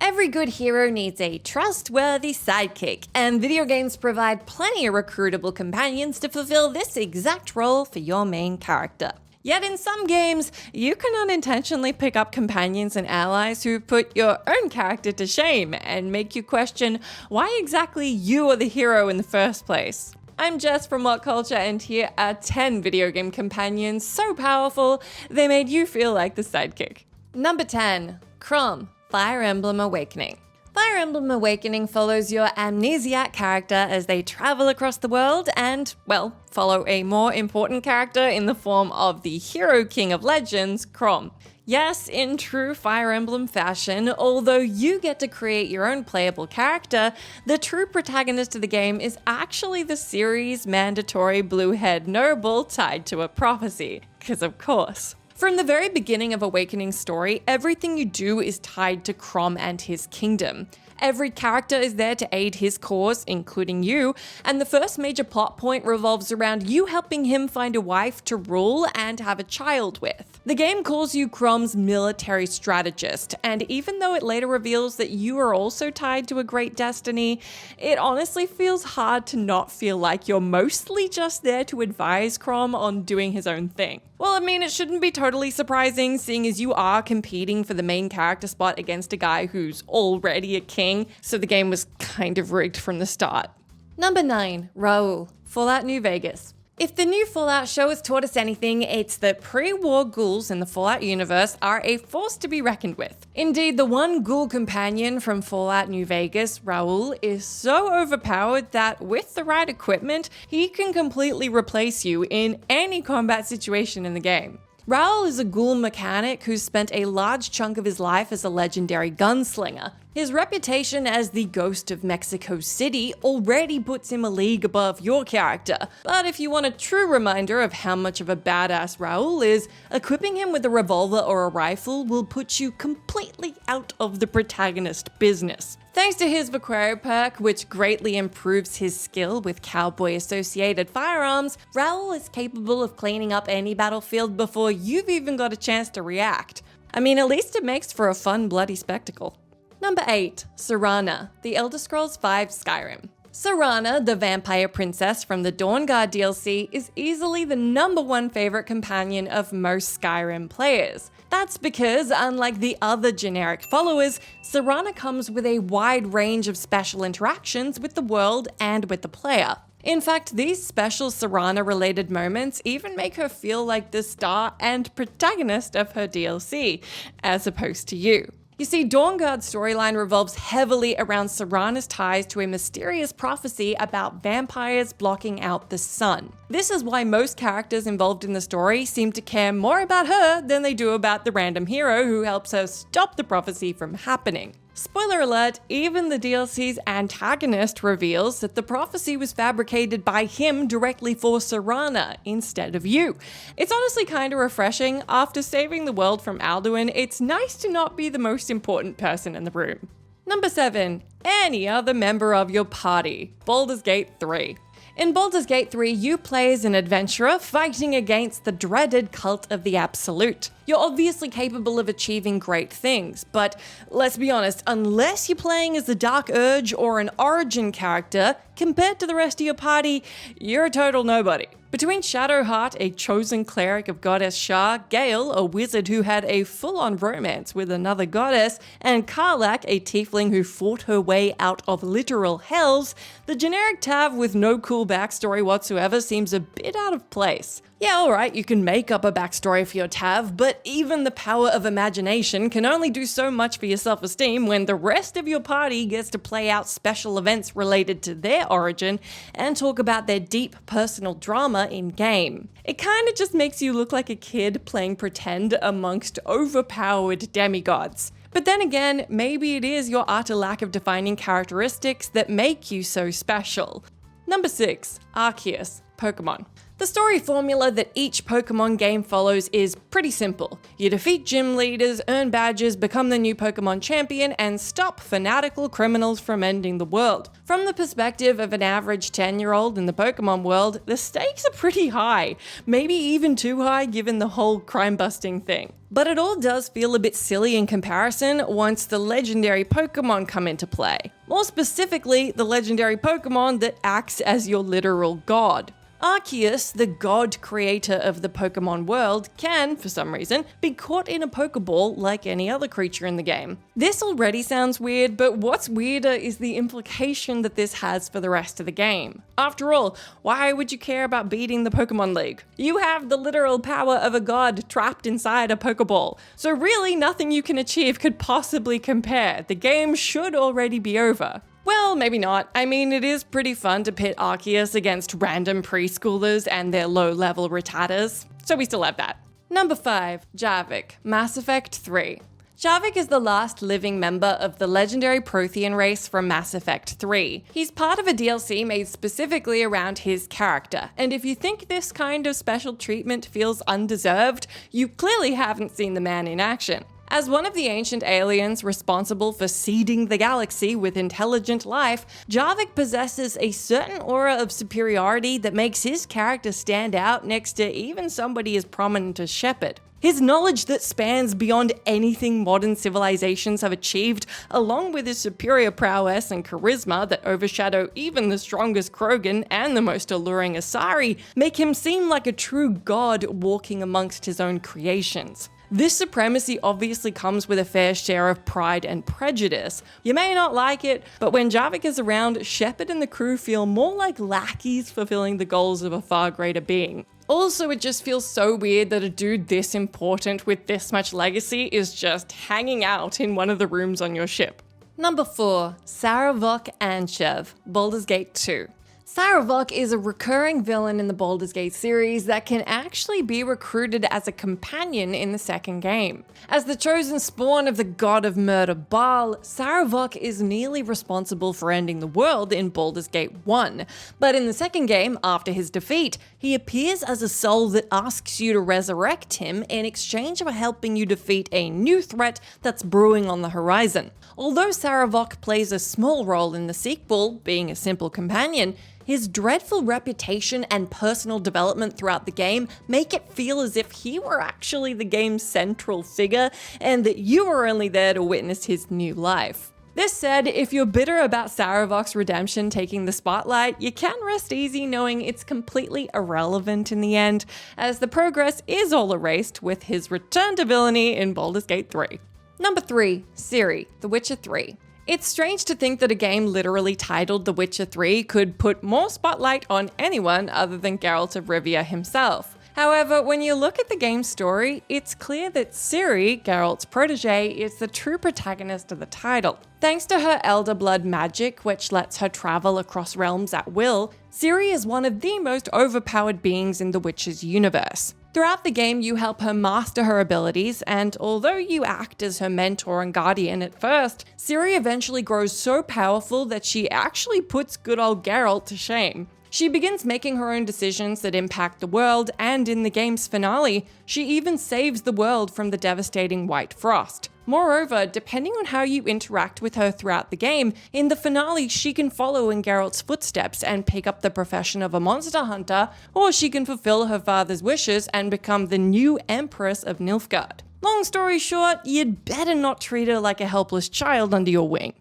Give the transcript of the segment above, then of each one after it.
Every good hero needs a trustworthy sidekick, and video games provide plenty of recruitable companions to fulfill this exact role for your main character. Yet in some games, you can unintentionally pick up companions and allies who put your own character to shame and make you question why exactly you are the hero in the first place. I'm Jess from WhatCulture, and here are 10 video game companions so powerful they made you feel like the sidekick. Number 10. Chro, Fire Emblem Awakening. Fire Emblem Awakening follows your amnesiac character as they travel across the world and, well, follow a more important character in the form of the hero king of legends, Chro. Yes, in true Fire Emblem fashion, although you get to create your own playable character, the true protagonist of the game is actually the series' mandatory blue-haired noble tied to a prophecy. 'Cause of course. From the very beginning of Awakening's story, everything you do is tied to Chro and his kingdom. Every character is there to aid his cause, including you, and the first major plot point revolves around you helping him find a wife to rule and have a child with. The game calls you Chro's military strategist, and even though it later reveals that you are also tied to a great destiny, it honestly feels hard to not feel like you're mostly just there to advise Chro on doing his own thing. Well, I mean, it shouldn't be totally surprising, seeing as you are competing for the main character spot against a guy who's already a king, so the game was kind of rigged from the start. Number 9. Raul, Fallout New Vegas. If the new Fallout show has taught us anything, it's that pre-war ghouls in the Fallout universe are a force to be reckoned with. Indeed, the one ghoul companion from Fallout New Vegas, Raul, is so overpowered that with the right equipment, he can completely replace you in any combat situation in the game. Raul is a ghoul mechanic who's spent a large chunk of his life as a legendary gunslinger. His reputation as the Ghost of Mexico City already puts him a league above your character, but if you want a true reminder of how much of a badass Raul is, equipping him with a revolver or a rifle will put you completely out of the protagonist business. Thanks to his Vaquero perk, which greatly improves his skill with cowboy-associated firearms, Raul is capable of cleaning up any battlefield before you've even got a chance to react. I mean, at least it makes for a fun, bloody spectacle. Number 8. Sara, The Elder Scrolls V Skyrim. Sara, the vampire princess from the Dawnguard DLC, is easily the number one favorite companion of most Skyrim players. That's because, unlike the other generic followers, Sara comes with a wide range of special interactions with the world and with the player. In fact, these special Sara-related moments even make her feel like the star and protagonist of her DLC, as opposed to you. You see, Dawnguard's storyline revolves heavily around Sara's ties to a mysterious prophecy about vampires blocking out the sun. This is why most characters involved in the story seem to care more about her than they do about the random hero who helps her stop the prophecy from happening. Spoiler alert, even the DLC's antagonist reveals that the prophecy was fabricated by him directly for Sara instead of you. It's honestly kind of refreshing. After saving the world from Alduin, it's nice to not be the most important person in the room. Number 7. Any other member of your party. Baldur's Gate 3. In Baldur's Gate 3, you play as an adventurer fighting against the dreaded cult of the Absolute. You're obviously capable of achieving great things, but let's be honest, unless you're playing as the Dark Urge or an Origin character, compared to the rest of your party, you're a total nobody. Between Shadowheart, a chosen cleric of goddess Shar, Gale, a wizard who had a full-on romance with another goddess, and Karlach, a tiefling who fought her way out of literal hells, the generic Tav with no cool backstory whatsoever seems a bit out of place. Yeah, alright, you can make up a backstory for your Tav, but even the power of imagination can only do so much for your self-esteem when the rest of your party gets to play out special events related to their origin and talk about their deep personal drama in-game. It kinda just makes you look like a kid playing pretend amongst overpowered demigods. But then again, maybe it is your utter lack of defining characteristics that make you so special. Number 6. Arceus, Pokemon. The story formula that each Pokemon game follows is pretty simple. You defeat gym leaders, earn badges, become the new Pokemon champion, and stop fanatical criminals from ending the world. From the perspective of an average 10-year-old in the Pokemon world, the stakes are pretty high, maybe even too high given the whole crime-busting thing. But it all does feel a bit silly in comparison once the legendary Pokemon come into play. More specifically, the legendary Pokemon that acts as your literal god. Arceus, the god creator of the Pokemon world, can, for some reason, be caught in a Pokeball like any other creature in the game. This already sounds weird, but what's weirder is the implication that this has for the rest of the game. After all, why would you care about beating the Pokemon League? You have the literal power of a god trapped inside a Pokeball, so really nothing you can achieve could possibly compare. The game should already be over. Well, maybe not. I mean, it is pretty fun to pit Arceus against random preschoolers and their low-level Rattatas, so we still have that. Number 5, Javic, Mass Effect 3. Javic is the last living member of the legendary Prothean race from Mass Effect 3. He's part of a DLC made specifically around his character, and if you think this kind of special treatment feels undeserved, you clearly haven't seen the man in action. As one of the ancient aliens responsible for seeding the galaxy with intelligent life, Javic possesses a certain aura of superiority that makes his character stand out next to even somebody as prominent as Shepard. His knowledge that spans beyond anything modern civilizations have achieved, along with his superior prowess and charisma that overshadow even the strongest Krogan and the most alluring Asari, make him seem like a true god walking amongst his own creations. This supremacy obviously comes with a fair share of pride and prejudice. You may not like it, but when Javic is around, Shepard and the crew feel more like lackeys fulfilling the goals of a far greater being. Also, it just feels so weird that a dude this important with this much legacy is just hanging out in one of the rooms on your ship. Number 4, Sarok and Chev, Baldur's Gate 2. Sarok is a recurring villain in the Baldur's Gate series that can actually be recruited as a companion in the second game. As the chosen spawn of the god of murder Baal, Sarok is nearly responsible for ending the world in Baldur's Gate 1. But in the second game, after his defeat, he appears as a soul that asks you to resurrect him in exchange for helping you defeat a new threat that's brewing on the horizon. Although Sarok plays a small role in the sequel, being a simple companion, his dreadful reputation and personal development throughout the game make it feel as if he were actually the game's central figure and that you were only there to witness his new life. This said, if you're bitter about Sarok's redemption taking the spotlight, you can rest easy knowing it's completely irrelevant in the end, as the progress is all erased with his return to villainy in Baldur's Gate 3. Number 3, Ciri, The Witcher 3. It's strange to think that a game literally titled The Witcher 3 could put more spotlight on anyone other than Geralt of Rivia himself. However, when you look at the game's story, it's clear that Ciri, Geralt's protege, is the true protagonist of the title. Thanks to her Elder Blood magic, which lets her travel across realms at will, Ciri is one of the most overpowered beings in the Witcher's universe. Throughout the game, you help her master her abilities, and although you act as her mentor and guardian at first, Ciri eventually grows so powerful that she actually puts good old Geralt to shame. She begins making her own decisions that impact the world, and in the game's finale, she even saves the world from the devastating White Frost. Moreover, depending on how you interact with her throughout the game, in the finale she can follow in Geralt's footsteps and pick up the profession of a monster hunter, or she can fulfill her father's wishes and become the new Empress of Nilfgaard. Long story short, you'd better not treat her like a helpless child under your wing.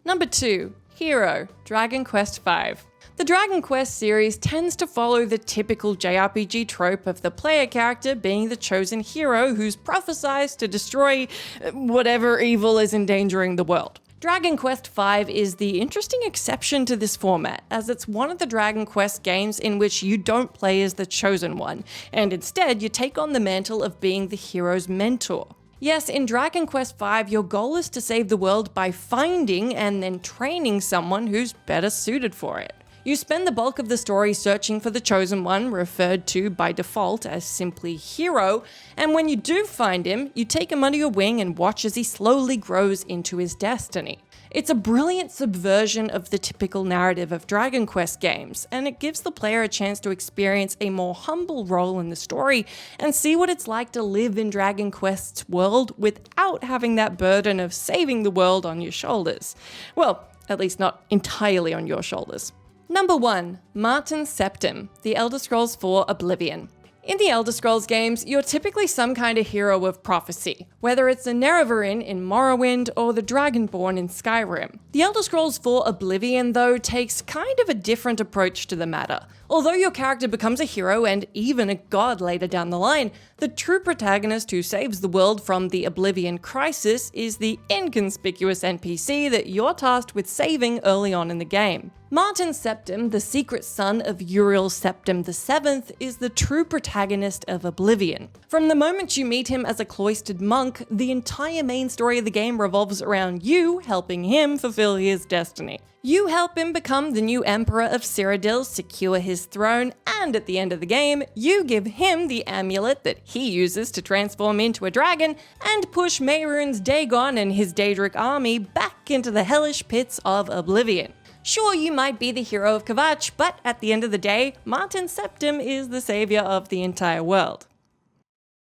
Number 2, Chro, Dragon Quest V. The Dragon Quest series tends to follow the typical JRPG trope of the player character being the chosen hero who's prophesized to destroy whatever evil is endangering the world. Dragon Quest V is the interesting exception to this format, as it's one of the Dragon Quest games in which you don't play as the chosen one, and instead you take on the mantle of being the hero's mentor. Yes, in Dragon Quest V, your goal is to save the world by finding and then training someone who's better suited for it. You spend the bulk of the story searching for the Chosen One, referred to by default as simply Chro, and when you do find him, you take him under your wing and watch as he slowly grows into his destiny. It's a brilliant subversion of the typical narrative of Dragon Quest games, and it gives the player a chance to experience a more humble role in the story and see what it's like to live in Dragon Quest's world without having that burden of saving the world on your shoulders. Well, at least not entirely on your shoulders. Number 1. Martin Septim, The Elder Scrolls IV: Oblivion. In the Elder Scrolls games, you're typically some kind of hero of prophecy, whether it's a Nerevarine in Morrowind or the Dragonborn in Skyrim. The Elder Scrolls IV: Oblivion, though, takes kind of a different approach to the matter. Although your character becomes a hero and even a god later down the line, the true protagonist who saves the world from the Oblivion crisis is the inconspicuous NPC that you're tasked with saving early on in the game. Martin Septim, the secret son of Uriel Septim VII, is the true protagonist of Oblivion. From the moment you meet him as a cloistered monk, the entire main story of the game revolves around you helping him fulfill his destiny. You help him become the new Emperor of Cyrodiil, secure his throne, and at the end of the game, you give him the amulet that he uses to transform into a dragon and push Mehrunes Dagon and his Daedric army back into the hellish pits of Oblivion. Sure, you might be the hero of Kvatch, but at the end of the day, Martin Septim is the savior of the entire world.